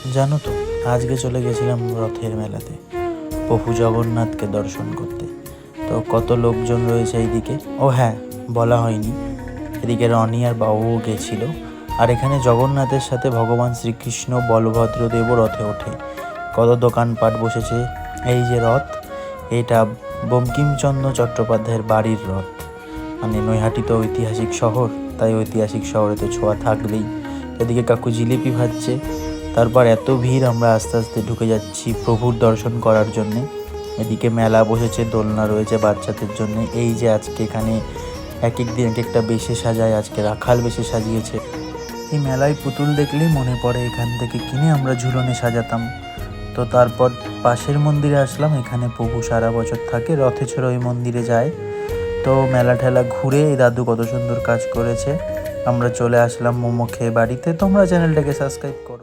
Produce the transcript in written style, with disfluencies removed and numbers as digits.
জানো তো, আজকে চলে গেছিলাম রথের মেলাতে প্রভু জগন্নাথকে দর্শন করতে। তো কত লোকজন রয়েছে এইদিকে। ও হ্যাঁ, বলা হয়নি, এদিকে রনি আর বাবুও গেছিল। আর এখানে জগন্নাথের সাথে ভগবান শ্রীকৃষ্ণ বলভদ্র দেবও রথে ওঠে। কত দোকানপাট বসেছে। এই যে রথ, এটা বঙ্কিমচন্দ্র চট্টোপাধ্যায়ের বাড়ির রথ। মানে নৈহাটি তো ঐতিহাসিক শহর, তাই ঐতিহাসিক শহরে তো ছোঁয়া থাকবেই। এদিকে কাকু জিলিপি ভাজছে। তারপর এত ভিড়, আমরা আস্তে আস্তে ঢুকে যাচ্ছি প্রভুর দর্শন করার জন্যে। এদিকে মেলা বসেছে, দোলনা রয়েছে বাচ্চাদের জন্য। এই যে আজকে এখানে এক এক দিন এক একটা বেশে সাজায়, আজকে রাখাল বেশে সাজিয়েছে। এই মেলায় পুতুল দেখলেই মনে পড়ে এখান থেকে কিনে আমরা ঝুলনে সাজাতাম। তো তারপর পাশের মন্দিরে আসলাম, এখানে প্রভু সারা বছর থাকে, রথে চড়ে ওই মন্দিরে যায়। তো মেলা ঠেলা ঘুরে এই দাদু কত সুন্দর কাজ করেছে। আমরা চলে আসলাম মোমো খেয়ে বাড়িতে। তোমরা চ্যানেলটাকে সাবস্ক্রাইব করো।